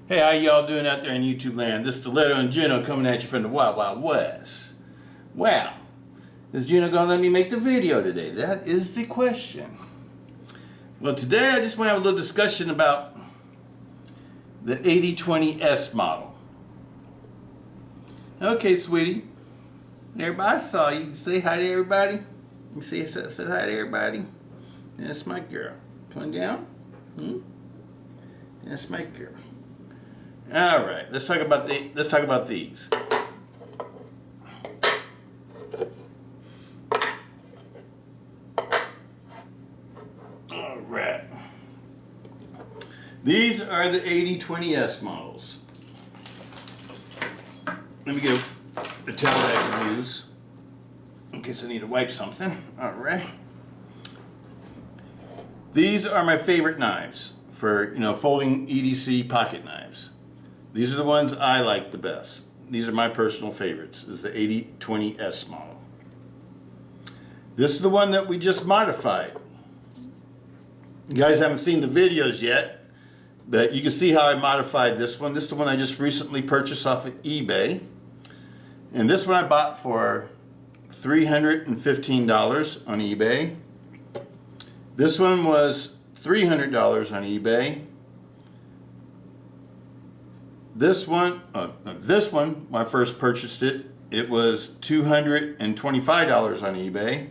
Hey, how y'all doing out there in YouTube land? This is Stiletto and Juno coming at you from the Wild Wild West. Wow, is Juno gonna let me make the video today? That is the question. Well, today I just want to have a little discussion about the AD20S model. Okay, sweetie. Everybody, I saw you. Say hi to everybody. You see, say hi to everybody. That's my girl. Come down. That's my girl. All right, let's talk about these. All right. These are the AD20S models. Let me get a towel that I can use in case I need to wipe something. All right. These are my favorite knives for, folding EDC pocket knives. These are the ones I like the best. These are my personal favorites. This is the AD20S model. This is the one that we just modified. You guys haven't seen the videos yet, but you can see how I modified this one. This is the one I just recently purchased off of eBay. And this one I bought for $315 on eBay. This one was $300 on eBay. This one, when I first purchased it, it was $225 on eBay.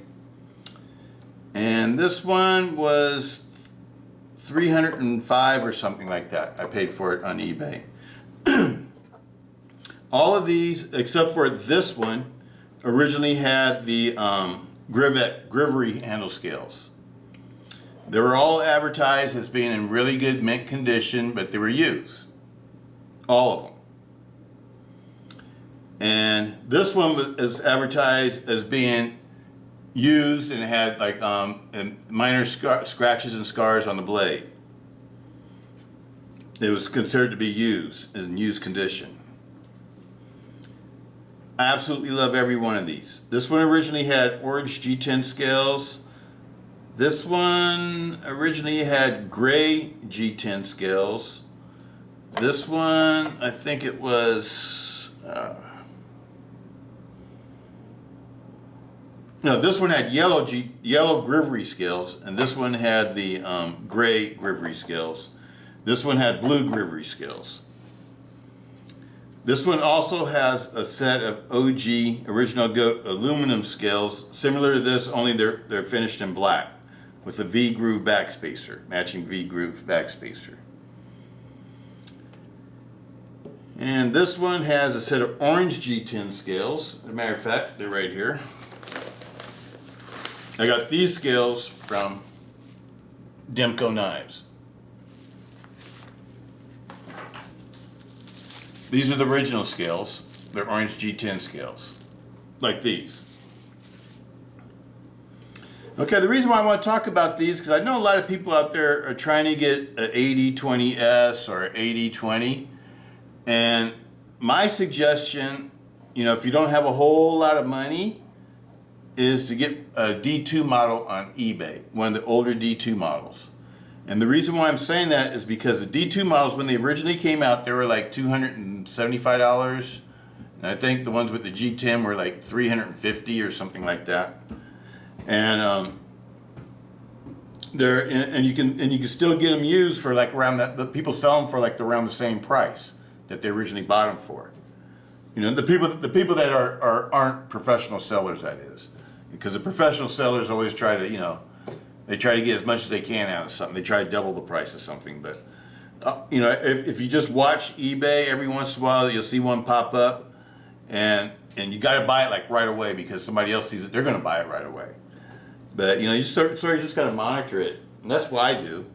And this one was $305 or something like that. I paid for it on eBay. All of these, except for this one, originally had the Grivery handle scales. They were all advertised as being in really good mint condition, but they were used. All of them. And this one was advertised as being used and it had like minor scratches and scars on the blade. It was considered to be used, in used condition. I absolutely love every one of these. This one originally had orange G10 scales. This one originally had gray G10 scales. This one, I think it was, no, this one had yellow Grivery scales, and this one had the gray Grivery scales. This one had blue Grivery scales. This one also has a set of OG Original Goat aluminum scales, similar to this, only they're finished in black, with a V-groove backspacer, matching V-groove backspacer. And this one has a set of orange G10 scales. As a matter of fact, they're right here. I got these scales from Demko Knives. These are the original scales. They're orange G10 scales, like these. Okay, the reason why I want to talk about these, because I know a lot of people out there are trying to get an AD20S or AD20. And my suggestion, if you don't have a whole lot of money, is to get a D2 model on eBay, one of the older D2 models. And the reason why I'm saying that is because the D2 models, when they originally came out, they were like $275. And I think the ones with the G10 were like $350 or something like that. And you can still get them used for like around that. The people sell them for like around the same price that they originally bought them for. The people that aren't professional sellers, that is, because the professional sellers always try to they try to get as much as they can out of something. They try to double the price of something. But if you just watch eBay every once in a while, you'll see one pop up, and you got to buy it like right away because somebody else sees it. They're going to buy it right away. But you sort of just got to monitor it, and that's what I do.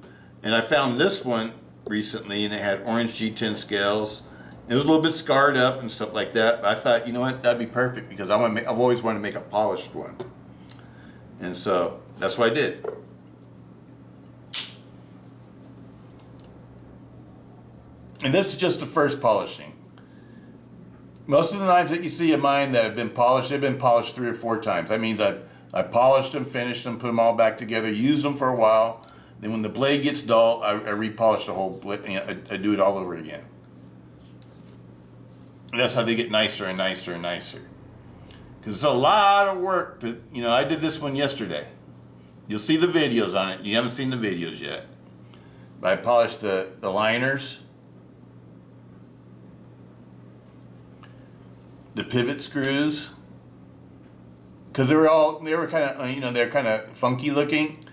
And I found this one recently, and it had orange G10 scales. It was a little bit scarred up and stuff like that, but I thought, that'd be perfect because I've always wanted to make a polished one. And so that's what I did. And this is just the first polishing. Most of the knives that you see of mine that have been polished, they've been polished 3 or 4 times. That means I polished them, finished them, put them all back together, used them for a while. Then when the blade gets dull, I repolish the whole blade. I do it all over again. And that's how they get nicer and nicer and nicer. Because it's a lot of work to, I did this one yesterday. You'll see the videos on it. You haven't seen the videos yet. But I polished the liners, the pivot screws, because they were kind of, they're kind of funky looking,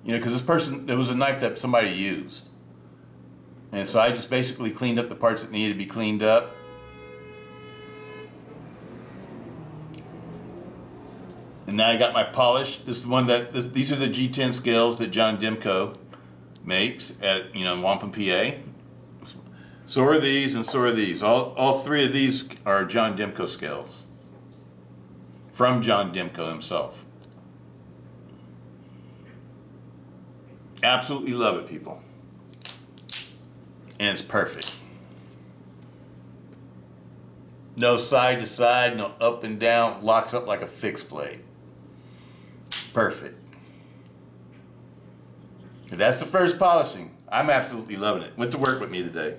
because it was a knife that somebody used. And so I just basically cleaned up the parts that needed to be cleaned up. And now I got my polish. This is one these are the G10 scales that John Demko makes at, Wampum, PA. So are these and so are these. All three of these are John Demko scales. From John Demko himself. Absolutely love it, people. And it's perfect. No side to side, no up and down, locks up like a fixed blade. Perfect. And that's the first polishing. I'm absolutely loving it. Went to work with me today.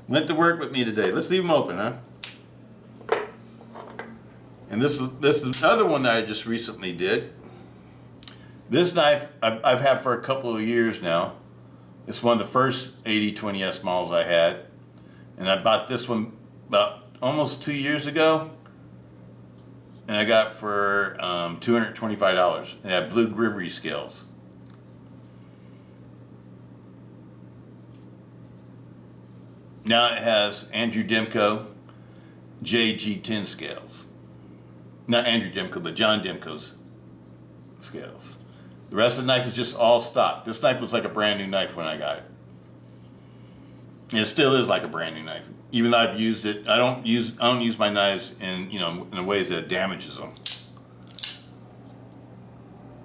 Let's leave them open, huh? And this is another one that I just recently did. This knife I've had for a couple of years now. It's one of the first AD20S models I had. And I bought this one about almost 2 years ago. And I got it for $225. It had blue Grivery scales. Now it has Andrew Demko JG10 scales. Not Andrew Demko, but John Demko's scales. The rest of the knife is just all stock. This knife was like a brand new knife when I got it. And it still is like a brand new knife. Even though I've used it, I don't use my knives in ways that damages them.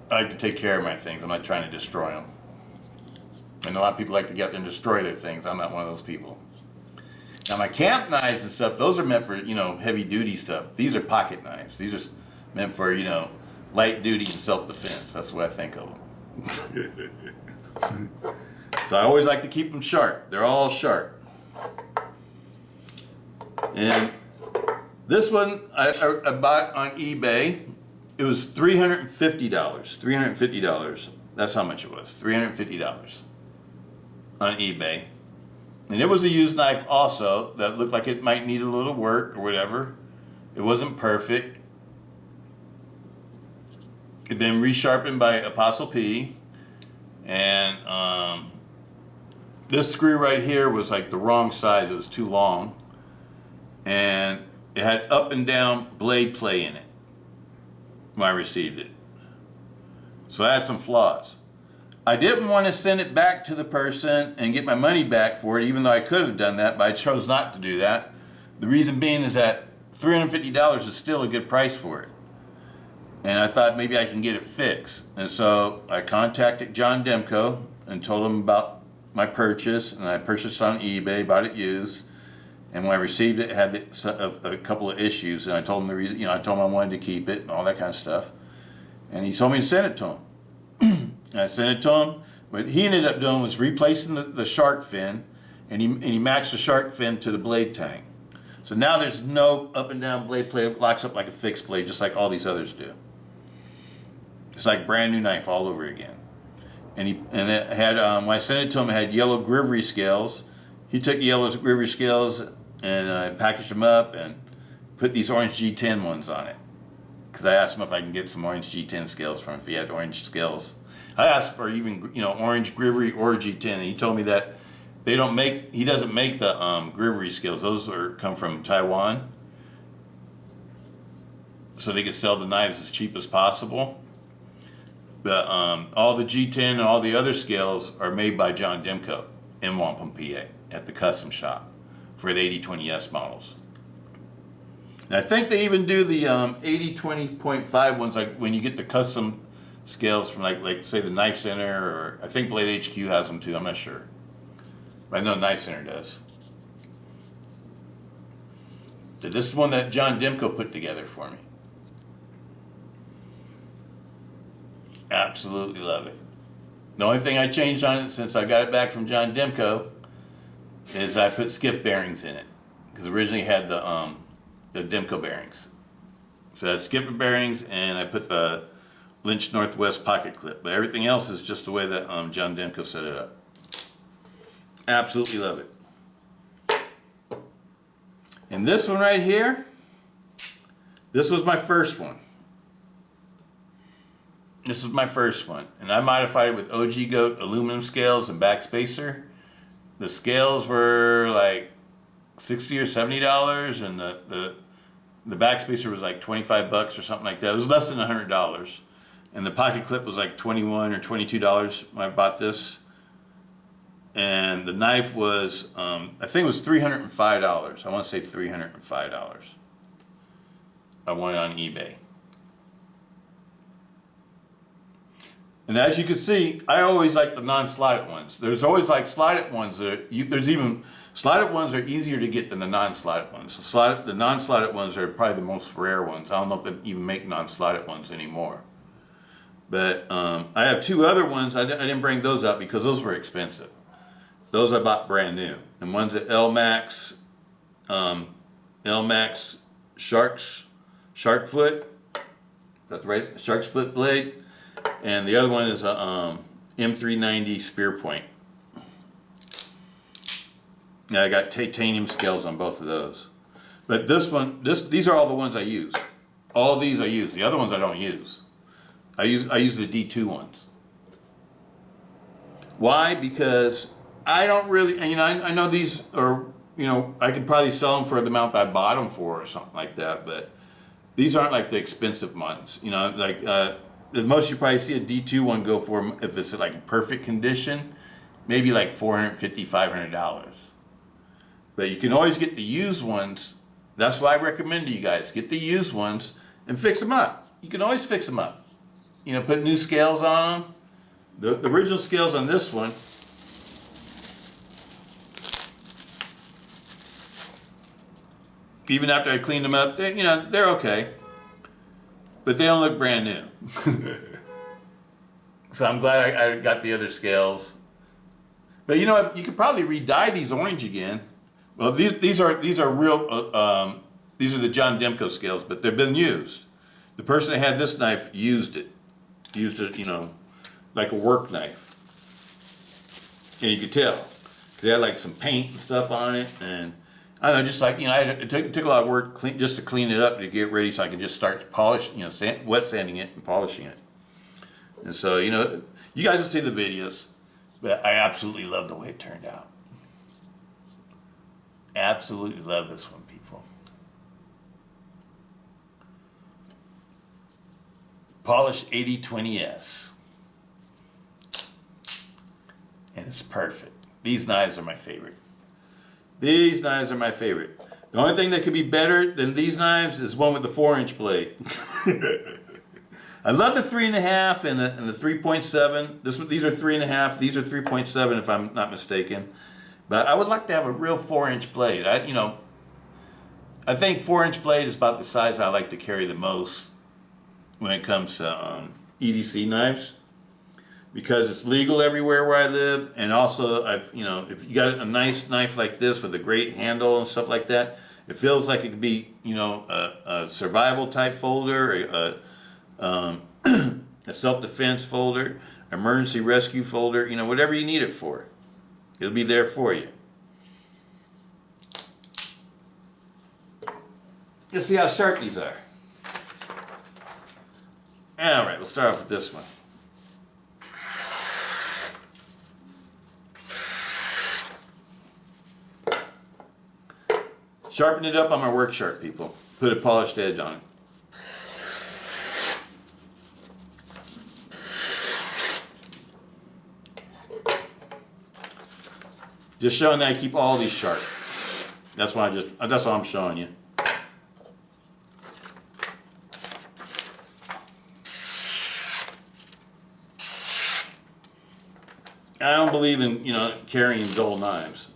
I like to take care of my things. I'm not trying to destroy them. And a lot of people like to get out there and destroy their things. I'm not one of those people. Now my camp knives and stuff, those are meant for, heavy duty stuff. These are pocket knives. These are meant for, light duty and self-defense. That's what I think of them. So I always like to keep them sharp. They're all sharp. And this one I bought on eBay. It was $350. $350. That's how much it was. $350 on eBay. And it was a used knife also that looked like it might need a little work or whatever. It wasn't perfect. It'd been resharpened by Apostle P. And this screw right here was like the wrong size. It was too long. And it had up and down blade play in it when I received it. So it had some flaws. I didn't want to send it back to the person and get my money back for it, even though I could have done that, but I chose not to do that. The reason being is that $350 is still a good price for it. And I thought maybe I can get it fixed. And so I contacted John Demko and told him about my purchase, and I purchased on eBay, bought it used. And when I received it, it had a couple of issues, and I told him the reason, I told him I wanted to keep it and all that kind of stuff. And he told me to send it to him. And I sent it to him. What he ended up doing was replacing the shark fin, and he matched the shark fin to the blade tang. So now there's no up and down blade play. It locks up like a fixed blade, just like all these others do. It's like brand new knife all over again. And it had when I sent it to him, it had yellow Grivery scales. He took the yellow Grivery scales and packaged them up and put these orange G10 ones on it. Because I asked him if I can get some orange G10 scales from him, if he had orange scales. I asked for even orange Grivery or G10, and he told me that he doesn't make the Grivery scales. Those come from Taiwan, so they could sell the knives as cheap as possible. But all the G10 and all the other scales are made by John Demko in Wampum, PA, at the custom shop for the AD20S models. And I think they even do the AD20.5 ones, like when you get the custom scales from like say the Knife Center, or I think Blade HQ has them too, I'm not sure. But I know Knife Center does. So this is one that John Demko put together for me. Absolutely love it. The only thing I changed on it since I got it back from John Demko is I put skiff bearings in it. because originally it had the Demko bearings. So I had skipper bearings, and I put the Lynch Northwest pocket clip, but everything else is just the way that John Demko set it up. Absolutely love it. And this one right here, this was my first one. This was my first one, and I modified it with OG Goat aluminum scales and backspacer. The scales were like $60 or $70, and the backspacer was like 25 bucks or something like that. It was less than $100, and the pocket clip was like $21 or $22 when I bought this. And the knife was, I think it was $305. I want to say $305. I won it on eBay. And as you can see, I always like the non-slotted ones. There's always like slotted ones slotted ones are easier to get than the non-slotted ones. The non-slotted ones are probably the most rare ones. I don't know if they even make non-slotted ones anymore. But I have two other ones. I didn't bring those up because those were expensive. Those I bought brand new. And one's at LMAX Shark Foot. That's right, Shark's Foot blade. And the other one is a M390 Spear Point. Now I got titanium scales on both of those. But this one, these are all the ones I use. All these I use. The other ones I don't use. I use the D2 ones. Why? Because I don't really, I know these are, I could probably sell them for the amount that I bought them for or something like that, but these aren't like the expensive ones. The most you probably see a D2 one go for, if it's like perfect condition, maybe like $450, $500. But you can always get the used ones. That's why I recommend to you guys, get the used ones and fix them up. You can always fix them up. Put new scales on them. The original scales on this one, even after I cleaned them up, they're okay. But they don't look brand new. So I'm glad I got the other scales. But you could probably re-dye these orange again. Well, these are real. These are the John Demko scales, but they've been used. The person that had this knife used it, like a work knife, and you could tell. They had like some paint and stuff on it, and I don't know, just like it took a lot of work just to clean it up to get ready, so I could just start polishing, wet sanding it and polishing it. And so you guys will see the videos, but I absolutely love the way it turned out. Absolutely love this one, people. Polished AD20S, and it's perfect. These knives are my favorite. These knives are my favorite. The only thing that could be better than these knives is one with the 4-inch blade. I love the 3.5 and the 3.7. These are 3.5. These are 3.7 if I'm not mistaken. But I would like to have a real 4-inch blade. I think 4-inch blade is about the size I like to carry the most when it comes to EDC knives, because it's legal everywhere where I live, and also if you got a nice knife like this with a great handle and stuff like that, it feels like it could be a survival type folder, a self-defense folder, emergency rescue folder, whatever you need it for. It'll be there for you. Let's see how sharp these are. All right, we'll start off with this one. Sharpen it up on my work sharp, people. Put a polished edge on it. Just showing that I keep all these sharp. That's what I'm showing you. I don't believe in carrying dull knives.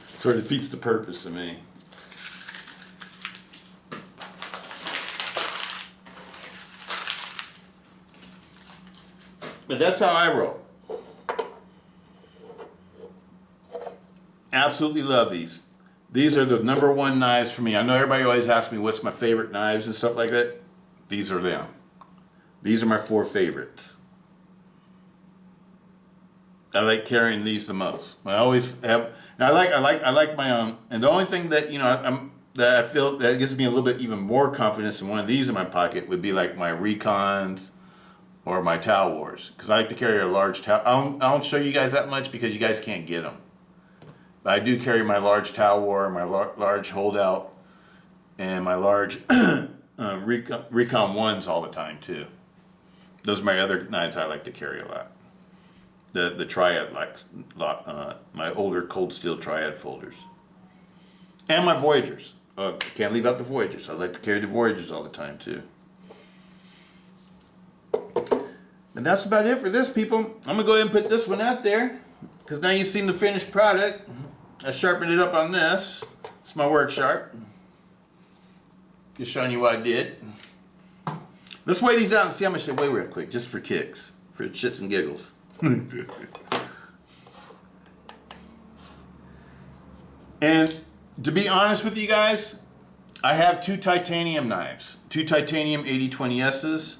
Sort of defeats the purpose to me. But that's how I roll. Absolutely love these. These are the #1 knives for me. I know everybody always asks me what's my favorite knives and stuff like that. These are them. These are my 4 favorites. I like carrying these the most. I always have. And I like my and the only thing that that I feel that gives me a little bit even more confidence in one of these in my pocket would be like my Recons or my Towel Wars, because I like to carry a large towel. I don't show you guys that much because you guys can't get them. But I do carry my large Towel War, my large holdout, and my large Recon ones all the time too. Those are my other knives I like to carry a lot. The Triad, my older cold steel Triad folders. And my Voyagers. Can't leave out the Voyagers. I like to carry the Voyagers all the time too. And that's about it for this, people. I'm gonna go ahead and put this one out there, because now you've seen the finished product. I sharpened it up on this. It's my work sharp. Just showing you what I did. Let's weigh these out and see how much they weigh real quick, just for kicks, for shits and giggles. And to be honest with you guys, I have 2 titanium knives, 2 titanium AD20Ss,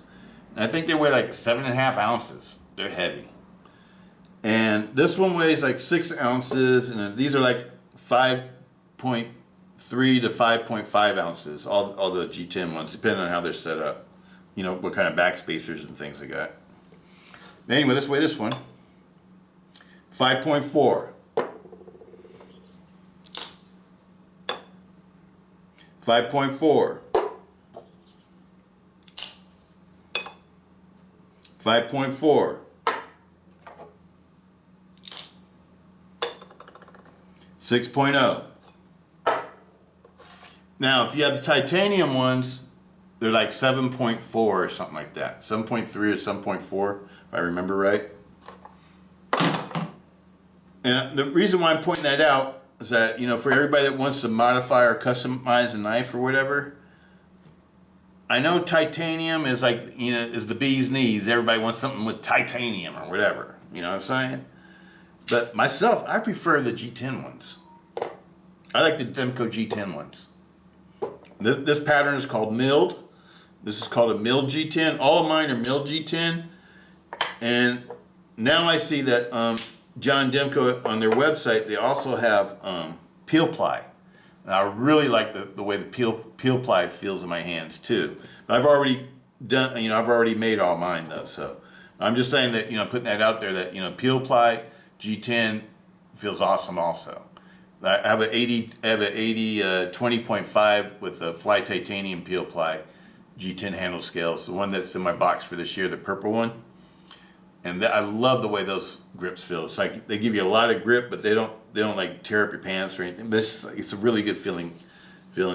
and I think they weigh like 7.5 ounces. They're heavy. And this one weighs like 6 ounces, and these are like 5.3 to 5.5 ounces, all the G10 ones, depending on how they're set up. You know, what kind of back spacers and things they got. Anyway, let's weigh this one. 5.4. 5.4. 5.4. 6.0. Now, if you have the titanium ones, they're like 7.4 or something like that. 7.3 or 7.4, if I remember right. And the reason why I'm pointing that out is that, for everybody that wants to modify or customize a knife or whatever, I know titanium is like, is the bee's knees. Everybody wants something with titanium or whatever. You know what I'm saying? But myself, I prefer the G10 ones. I like the Demko G10 ones. This pattern is called milled. This is called a milled G10. All of mine are milled G10. And now I see that John Demko, on their website, they also have peel ply. And I really like the way the peel ply feels in my hands too. But I've already done, I've already made all mine though. So I'm just saying that, putting that out there that, peel ply G10 feels awesome also. I have an 80 20.5 with a fly titanium peel ply G10 handle scales, the one that's in my box for this year, the purple one. And I love the way those grips feel. It's like they give you a lot of grip, but they don't like tear up your pants or anything. But it's a really good feel in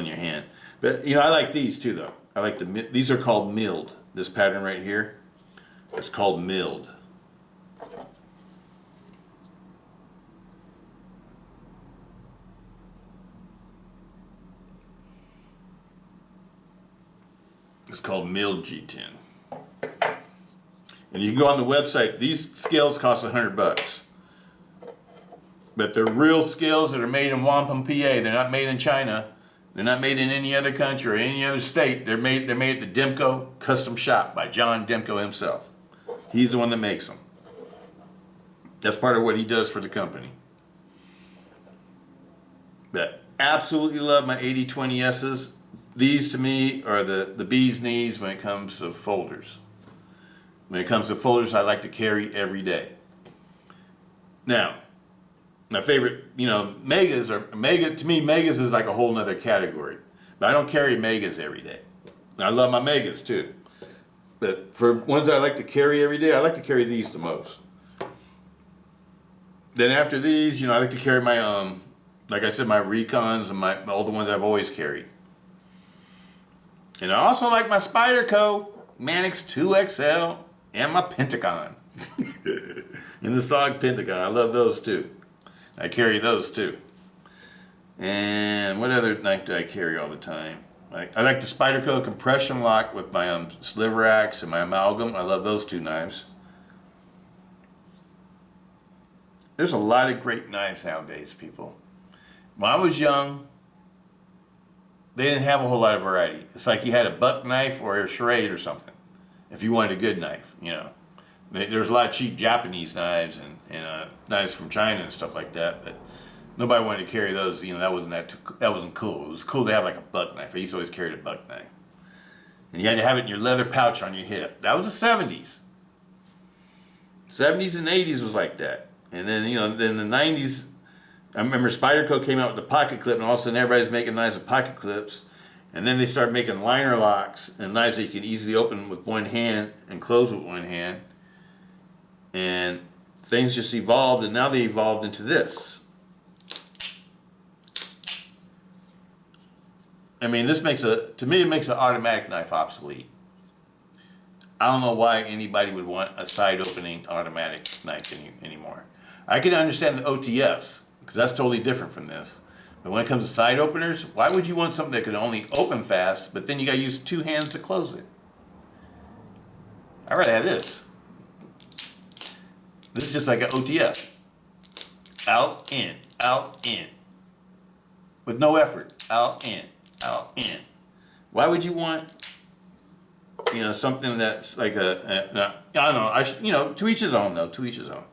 your hand. But I like these too though. I like these are called milled. This pattern right here, it's called milled. It's called milled G10. And you can go on the website. These scales cost $100. But they're real scales that are made in Wampum, PA. They're not made in China. They're not made in any other country or any other state. They're made at the Demko Custom Shop by John Demko himself. He's the one that makes them. That's part of what he does for the company. But absolutely love my AD20Ss. These to me are the bee's knees when it comes to folders. When it comes to folders, I like to carry every day. Now, my favorite, megas to me, megas is like a whole nother category. But I don't carry megas every day. And I love my megas too. But for ones I like to carry every day, I like to carry these the most. Then after these, I like to carry my, like I said, my Recons and all the ones I've always carried. And I also like my Spyderco Manix 2XL and my Pentagon. And the SOG Pentagon, I love those too. I carry those too. And what other knife do I carry all the time? I like the Spyderco compression lock with my sliver axe and my amalgam. I love those 2 knives. There's a lot of great knives nowadays, people. When I was young, they didn't have a whole lot of variety. It's like you had a buck knife or a charade or something. If you wanted a good knife, you know. There's a lot of cheap Japanese knives and knives from China and stuff like that, but nobody wanted to carry those. You know, that wasn't cool. It was cool to have like a buck knife. I used to always carry a buck knife, and you had to have it in your leather pouch on your hip. That was the 70s. 70s and 80s was like that, and then then the 90s. I remember Spyderco came out with the pocket clip, and all of a sudden everybody's making knives with pocket clips. And then they started making liner locks and knives that you can easily open with one hand and close with one hand. And things just evolved, and now they evolved into this. I mean, to me, it makes an automatic knife obsolete. I don't know why anybody would want a side opening automatic knife anymore. I can understand the OTFs, because that's totally different from this. But when it comes to side openers, why would you want something that could only open fast, but then you got to use two hands to close it? I'd rather have this. This is just like an OTF. Out, in, with no effort. Out, in. Why would you want, something that's like I don't know. To each his own, though. To each his own.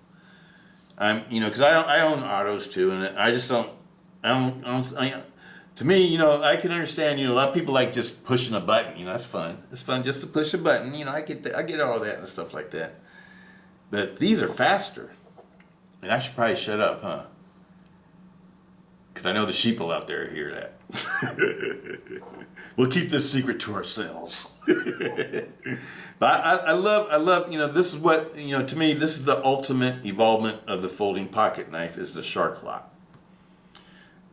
Because I own autos too, and I just don't. To me, I can understand. A lot of people like just pushing a button. That's fun. It's fun just to push a button. I get all that and stuff like that. But these are faster, and I should probably shut up, huh? Because I know the sheeple out there hear that. We'll keep this secret to ourselves. But I love. This is what to me. This is the ultimate evolvement of the folding pocket knife is the shark lock.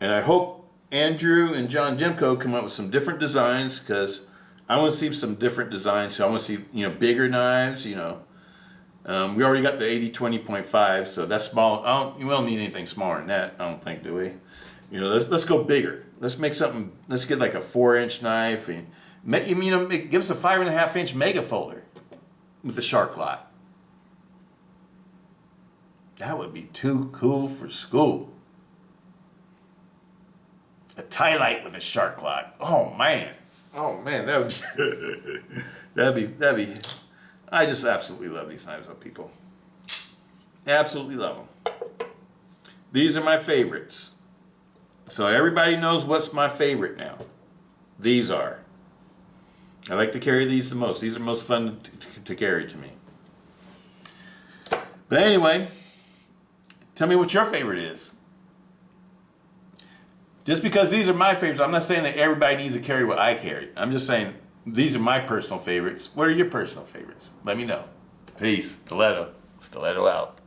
And I hope Andrew and John Demko come up with some different designs, because I want to see some different designs. So I want to see bigger knives. We already got the AD20.5, so that's small. We don't need anything smaller than that, I don't think, do we? Let's go bigger. Let's make something. Let's get like a 4-inch knife, and give us a 5.5-inch mega folder with the shark lock. That would be too cool for school. A tie light with a shark lock. Oh man, that'd be. I just absolutely love these knives, people. Absolutely love them. These are my favorites. So everybody knows what's my favorite now. These are. I like to carry these the most. These are most fun to carry to me. But anyway, tell me what your favorite is. Just because these are my favorites, I'm not saying that everybody needs to carry what I carry. I'm just saying these are my personal favorites. What are your personal favorites? Let me know. Peace. Stiletto out.